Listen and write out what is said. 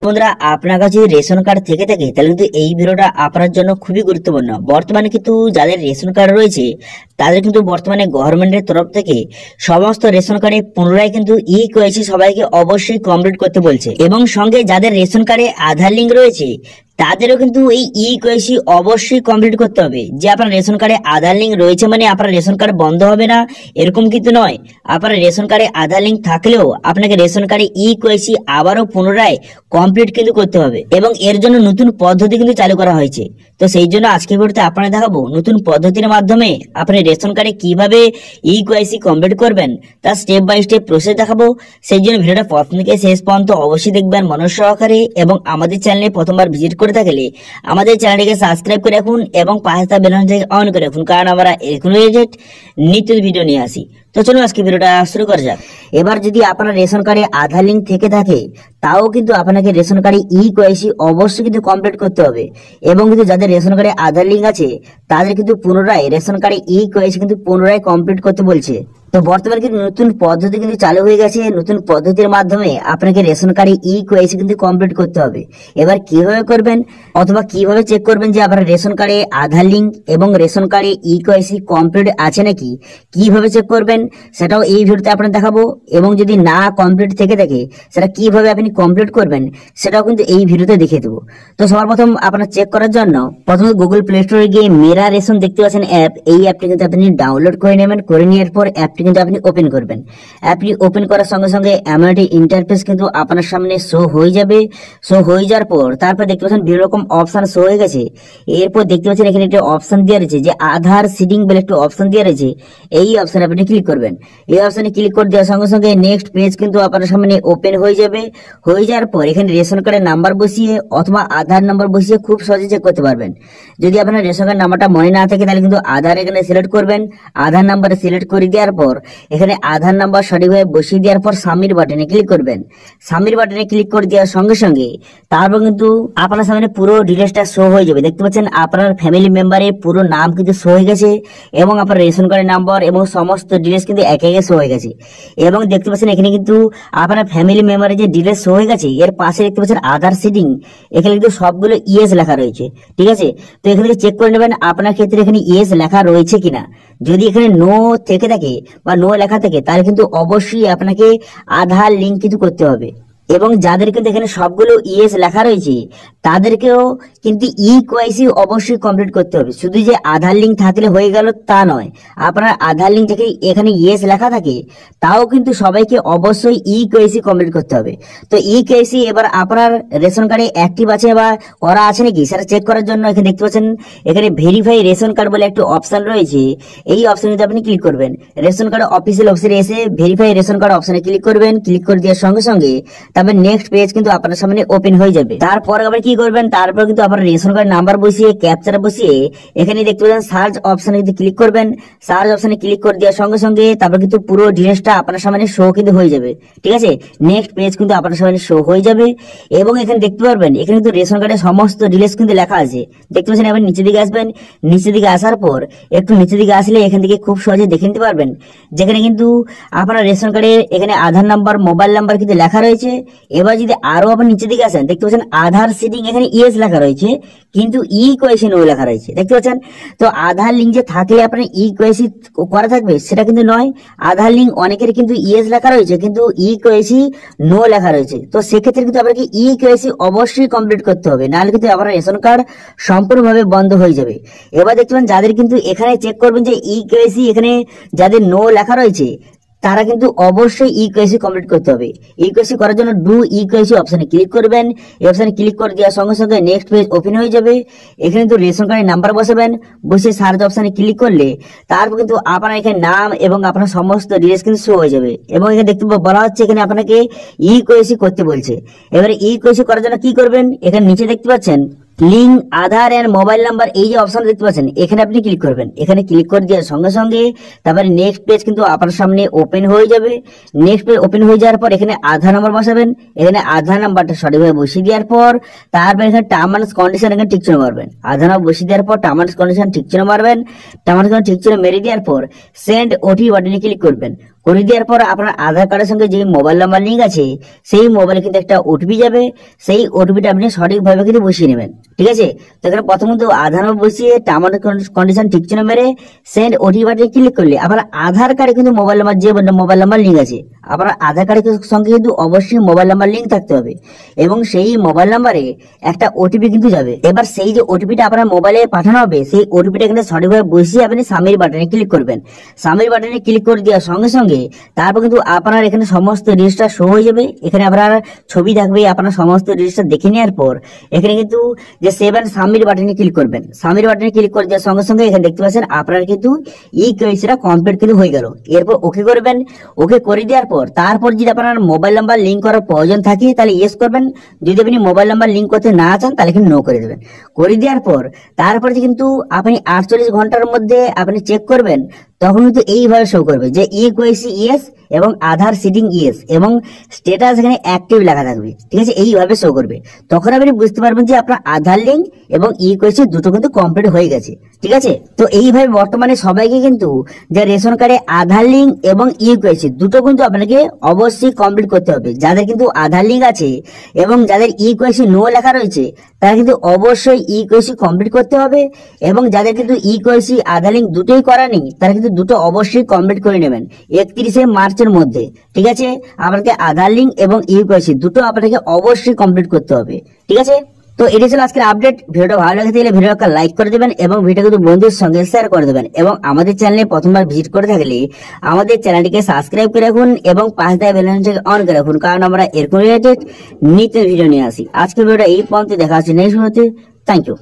বন্ধুরা, আপনার কাছে যদি রেশন কার্ড থেকে থাকে তাহলে কিন্তু এই ভিডিওটা আপনার জন্য খুবই গুরুত্বপূর্ণ। বর্তমানে কিন্তু যাদের রেশন কার্ড রয়েছে তাদের কিন্তু বর্তমানে গভর্নমেন্টের তরফ থেকে সমস্ত রেশন কার্ডে পুনরায় কিন্তু KYC সবাইকে অবশ্যই কমপ্লিট করতে বলছে, এবং সঙ্গে যাদের রেশন কার্ডে আধার লিঙ্ক রয়েছে তাদেরও কিন্তু এই KYC অবশ্যই কমপ্লিট করতে হবে। যে আপনার রেশন কার্ডে আধার লিঙ্ক রয়েছে মানে আপনার রেশন কার্ড বন্ধ হবে না এরকম কিন্তু নয়। আপনার রেশন কার্ডে আধার লিঙ্ক থাকলেও আপনাকে রেশন কার্ডে KYC আবারও পুনরায় কমপ্লিট কিন্তু করতে হবে, এবং এর জন্য নতুন পদ্ধতি কিন্তু চালু করা হয়েছে। তো সেই জন্য আজকের ভিডিওতে আপনারা দেখাবো নতুন পদ্ধতির মাধ্যমে আপনি রেশন কার্ডে কিভাবে KYC কমপ্লিট করবেন তার স্টেপ বাই স্টেপ প্রসেস দেখাবো। সেই জন্য ভিডিওটা প্রথম থেকে শেষ পর্যন্ত অবশ্যই দেখবেন মনোযোগ সহকারে, এবং আমাদের চ্যানেলে প্রথমবার ভিজিট করে থাকলে আমাদের চ্যানেলটিকে সাবস্ক্রাইব করে রাখুন এবং পাশে থাকা বেল আইকনটিকে অন করে রাখুন, কারণ আমরা এরকম রিলেটেড নিত্য ভিডিও নিয়ে আসি। তো চলুন আজকে ভিডিওটা শুরু করা যাক। এবার যদি আপনার রেশন কার্ডে আধার লিঙ্ক থেকে থাকে তাও কিন্তু আপনাকে রেশন কার্ডে KYC অবশ্যই কিন্তু কমপ্লিট করতে হবে, এবং কিন্তু যাদের রেশন কার্ডে আধার লিঙ্ক আছে তাদের কিন্তু পুনরায় রেশন কার্ডে KYC কিন্তু পুনরায় কমপ্লিট করতে বলছে। তো বর্তমানে কিন্তু নতুন পদ্ধতি কিন্তু চালু হয়ে গেছে। নতুন পদ্ধতির মাধ্যমে আপনাকে রেশন কার্ডে KYC কিন্তু কমপ্লিট করতে হবে। এবার কিভাবে করবেন অথবা কিভাবে চেক করবেন যে আপনার রেশন কার্ডে আধার লিঙ্ক এবং রেশন কার্ডে KYC কমপ্লিট আছে নাকি, কিভাবে চেক করবেন সেটাও এই ভিডিওতে আপনাদের দেখাবো, এবং যদি না কমপ্লিট থেকে থাকে সেটা কিভাবে আপনি কমপ্লিট করবেন সেটাও কিন্তু এই ভিডিওতে দেখিয়ে দেবো। তো সবার প্রথম আপনার চেক করার জন্য প্রথমে গুগল প্লে স্টোরে গিয়ে মেরা রেশন দেখতে পাচ্ছেন অ্যাপ, এই অ্যাপটি কিন্তু আপনি ডাউনলোড করে নেবেন। করে নেওয়ার পর অ্যাপটি কিন্তু আপনি ওপেন করবেন। অ্যাপটি ওপেন করার সঙ্গে সঙ্গে এমন একটি ইন্টারফেস কিন্তু আপনার সামনে শো হয়ে যাবে। শো হয়ে যাওয়ার পর তারপর দেখতে পাচ্ছেন বিভিন্ন রকম অপশন শো হয়ে গেছে। এরপর দেখতে পাচ্ছেন এখানে একটা অপশন দেওয়া রয়েছে যে আধার সিডিং বলে একটা অপশন দেওয়া রয়েছে, এই অপশনে আপনি ক্লিক করবেন। এই অপশনে ক্লিক করে দেওয়ার সঙ্গে সঙ্গে নেক্সট পেজ কিন্তু আপনার সামনে ওপেন হয়ে যাবে। হয়ে যাওয়ার পর এখানে রেশন কার্ডের নাম্বার বসিয়ে অথবা আধার নাম্বার বসিয়ে খুব সহজে চেক করতে পারবেন। যদি আপনার রেশন কার্ড নাম্বারটা মনে না থাকে তাহলে কিন্তু আধার এখানে সিলেক্ট করবেন। আধার নাম্বার সিলেক্ট করে দেওয়ার পর এখানে আধার নাম্বার সঠিকভাবে বসিয়ে দেওয়ার পর সাবমিট বাটনে ক্লিক করবেন। সাবমিট বাটনে ক্লিক করে দেওয়ার সঙ্গে সঙ্গে তারপর কিন্তু আপনার সামনে পুরো ডিটেলসটা শো হয়ে যাবে। দেখতে পাচ্ছেন আপনার ফ্যামিলি মেম্বারের পুরো নাম কিন্তু শো হয়ে গেছে, এবং আপনার রেশন কার্ডের নাম্বার এবং সমস্ত ডিটেলস কিন্তু একে একে শো হয়ে গেছে। এবং দেখতে পাচ্ছেন এখানে কিন্তু আপনার ফ্যামিলি মেম্বারের যে ডিটেলস শো হয়ে গেছে এর পাশে দেখতে পাচ্ছেন আধার সিডিং, এখানে কিন্তু সবগুলো ইয়েস লেখা রয়েছে। ঠিক আছে, তো এখান থেকে চেক করে নেবেন আপনার ক্ষেত্রে এখানে ইয়েস লেখা রয়েছে কিনা। যদি এখানে নো থেকে থাকে বা নো লেখা থাকে তাহলে কিন্তু অবশ্যই আপনাকে আধার লিঙ্ক কিন্তু করতে হবে, এবং যাদের কিন্তু এখানে সবগুলো ইয়েস লেখা রয়েছে তাদেরকেও কিন্তু KYC অবশ্যই কমপ্লিট করতে হবে। শুধু যে আধার লিঙ্ক থাকলে হয়ে গেল তা নয়, আপনার আধার লিঙ্ক থেকে এখানে ইয়েস লেখা থাকে তাও কিন্তু সবাইকে অবশ্যই KYC কমপ্লিট করতে হবে। তো KYC এবার আপনার রেশন কার্ডে অ্যাক্টিভ আছে বা করা আছে নাকি সেটা চেক করার জন্য এখানে দেখতে পাচ্ছেন এখানে ভেরিফাই রেশন কার্ড বলে একটা অপশন রয়েছে, এই অপশনে আপনি ক্লিক করবেন। রেশন কার্ড অফিসিয়াল অপশনে এসে ভেরিফাই রেশন কার্ড অপশনে ক্লিক করবেন। ক্লিক করে দেওয়ার সঙ্গে সঙ্গে তারপর নেক্সট পেজ কিন্তু আপনার সামনে ওপেন হয়ে যাবে। তারপর আবার কি করবেন, তারপর কিন্তু আপনার রেশন কার্ড নাম্বার বসিয়ে ক্যাপচার বসিয়ে এখানে দেখতে পাচ্ছেন সার্চ অপশনে কিন্তু ক্লিক করবেন। সার্চ অপশনে ক্লিক করে দেওয়ার সঙ্গে সঙ্গে তারপর কিন্তু পুরো ডিটেলসটা আপনার সামনে শো কিন্তু হয়ে যাবে। ঠিক আছে, নেক্সট পেজ কিন্তু আপনার সামনে শো হয়ে যাবে, এবং এখানে দেখতে পারবেন এখানে কিন্তু রেশন কার্ডের সমস্ত ডিটেলস কিন্তু লেখা আছে। দেখতে পাচ্ছেন এবার নিচের দিকে আসবেন। নিচের দিকে আসার পর একটু নিচের দিকে আসলে এখান থেকে খুব সহজে দেখে নিতে পারবেন যেখানে কিন্তু আপনার রেশন কার্ডে এখানে আধার নাম্বার মোবাইল নাম্বার কিন্তু লেখা রয়েছে। এবার যদি আরো আবার নিচের দিকে আসেন দেখতে পাচ্ছেন আধার সিডিং এখানে ইয়েস লেখা রয়েছে কিন্তু KYC নো লেখা রয়েছে। দেখতে পাচ্ছেন, তো আধার লিঙ্ক যে থাকলে আপনার KYC করা থাকবে সেটা কিন্তু নয়। আধার লিঙ্ক অনেকের কিন্তু ইয়েস লেখা রয়েছে কিন্তু KYC নো লেখা রয়েছে। তো সেক্ষেত্রে কিন্তু আপনাকে KYC অবশ্যই কমপ্লিট করতে হবে, নাহলে কিন্তু আপনার রেশন কার্ড সম্পূর্ণভাবে বন্ধ হয়ে যাবে। এবার দেখতে পাচ্ছেন যাদের কিন্তু এখানে চেক করবেন যে KYC এখানে যাদের নো লেখা রয়েছে তারা কিন্তু অবশ্যই KYC কমপ্লিট করতে হবে। KYC করার জন্য ডু KYC অপশনে ক্লিক করবেন। এই অপশনে ক্লিক করে দেওয়ার সঙ্গে সঙ্গে নেক্সট পেজ ওপেন হয়ে যাবে। এখানে কিন্তু রেশন কার্ডের নাম্বার বসাবেন, বসে সার্চ অপশনে ক্লিক করলে তারপর কিন্তু আপনার এখানে নাম এবং আপনার সমস্ত ডিটেইলস কিন্তু শো হয়ে যাবে, এবং এখানে দেখতে বলা হচ্ছে এখানে আপনাকে KYC করতে বলছে। এবারে KYC করার জন্য কি করবেন, এখানে নিচে দেখতে পাচ্ছেন link Aadhaar and mobile number, এই যে অপশন দেখতে পাচ্ছেন এখানে আপনি ক্লিক করবেন। এখানে ক্লিক করে দেওয়ার সঙ্গে সঙ্গে তারপরে নেক্সট পেজ কিন্তু আপনার সামনে ওপেন হয়ে যাবে। নেক্সট পেজ ওপেন হয়ে যাওয়ার পর এখানে আধার নাম্বার বসাবেন। এখানে আধার নাম্বারটা সঠিকভাবে বসিয়ে দেওয়ার পর তারপর এখানে টার্ম এন্ড কন্ডিশন এখানে ঠিক চিহ্ন মারবেন। আধার নাম্বার বসিয়ে দেওয়ার পর টার্ম এন্ড কন্ডিশন ঠিক চিহ্ন মারবেন। টার্ম এন্ড কন্ডিশন ঠিক চিহ্ন মেরে দেওয়ার পর সেন্ড OTP বাটনে ক্লিক করবেন। করে দেওয়ার পর আপনার আধার কার্ডের সঙ্গে যে মোবাইল নাম্বার লিঙ্ক আছে সেই মোবাইলে কিন্তু একটা ওটিপি যাবে, সেই ওটিপিটা আপনি সঠিকভাবে কিন্তু বসিয়ে নেবেন। ঠিক আছে, তো এখানে প্রথমত আধার নম্বর বসিয়ে টার্ম এন্ড কন্ডিশন ঠিক চিহ্ন মেরে সেন্ড ওটিপি বাটনে ক্লিক করলে আপনার আধার কার্ডে কিন্তু মোবাইল নাম্বার যে মোবাইল নাম্বার লিঙ্ক আছে, আপনার আধার কার্ডের সঙ্গে কিন্তু অবশ্যই মোবাইল নাম্বার লিঙ্ক থাকতে হবে এবং সেই মোবাইল নাম্বারে একটা ওটিপি কিন্তু যাবে। এবার সেই যে ওটিপিটা আপনার মোবাইলে পাঠানো হবে সেই ওটিপিটা এখানে সঠিকভাবে বসিয়ে আপনি সাবমিট বাটনে ক্লিক করবেন। সাবমিট বাটনে ক্লিক করে দেওয়ার সঙ্গে সঙ্গে তারপর কিন্তু আপনার এখানে সমস্ত রেজিস্টার শো হয়ে যাবে। এখানে আপনার ছবি থাকবে, আপনার সমস্ত রেজিস্টার দেখে নেওয়ার পর এখানে কিন্তু যে সেভ এন্ড সাবমিট বাটনে ক্লিক করবেন। সাবমিট বাটনে ক্লিক করে দেওয়ার সঙ্গে সঙ্গে এখানে দেখতে পাচ্ছেন আপনার কিন্তু ইকেওয়াইসিটা কমপ্লিট কিন্তু হয়ে গেল। এরপর ওকে করবেন। ওকে করে দেওয়ার পর তারপর যদি আপনার মোবাইল নাম্বার লিঙ্ক করার প্রয়োজন থাকে তাহলে ইয়েস করবেন, যদি আপনি মোবাইল নাম্বার লিঙ্ক করতে না চান তাহলে কিন্তু নো করে দেবেন। করে দেওয়ার পর তারপরে কিন্তু আপনি 48 ঘন্টার মধ্যে আপনি চেক করবেন, তখন কিন্তু এইভাবে শো করবে যে ইকেওয়াইসি ইয়েস এবং আধার সিটিং ইয়েস এবং স্ট্যাটাস এখানে অ্যাক্টিভ লেখা থাকবে। ঠিক আছে, এইভাবে শো করবে। তখন আপনি বুঝতে পারবেন যে আপনার আধার লিঙ্ক এবং ইকেওয়াইসি দুটো কিন্তু কমপ্লিট হয়ে গেছে। ঠিক আছে, তো এইভাবে বর্তমানে সবাইকে কিন্তু যে রেশন কার্ডে আধার লিঙ্ক এবং ইকেওয়াইসি দুটো কিন্তু আপনাকে অবশ্যই কমপ্লিট করতে হবে। যাদের কিন্তু আধার লিঙ্ক আছে এবং যাদের ইকেওয়াইসি নো লেখা রয়েছে তারা কিন্তু অবশ্যই ইকেওয়াইসি কমপ্লিট করতে হবে এবং যাদের কিন্তু ইকেওয়াইসি আধার লিঙ্ক দুটোই করা নেই তারা কিন্তু দুটো অবশ্যই কমপ্লিট করে নেবেন 31শে মার্চের মধ্যে। ঠিক আছে, আপনাকে আধার লিঙ্ক এবং ইকেওয়াইসি দুটো আপনাকে অবশ্যই কমপ্লিট করতে হবে। ঠিক আছে, তো এটি ছিল আজকের আপডেট। ভিডিওটা ভালো লাগে থাকলে ভিডিওটা লাইক করে দেবেন এবং ভিডিও কিন্তু বন্ধুদের সঙ্গে শেয়ার করে দেবেন এবং আমাদের চ্যানেলে প্রথমবার ভিজিট করে থাকলে আমাদের চ্যানেলটিকে সাবস্ক্রাইব করে রাখুন এবং পাশ দিয়ে বেল আইকনটিকে অন করে রাখুন, কারণ আমরা এরকম রিলেটেড নিত্য ভিডিও নিয়ে আসি। আজকের ভিডিওটা এই পর্যন্ত, দেখা হচ্ছে নেক্সট ভিডিওতে। Thank you.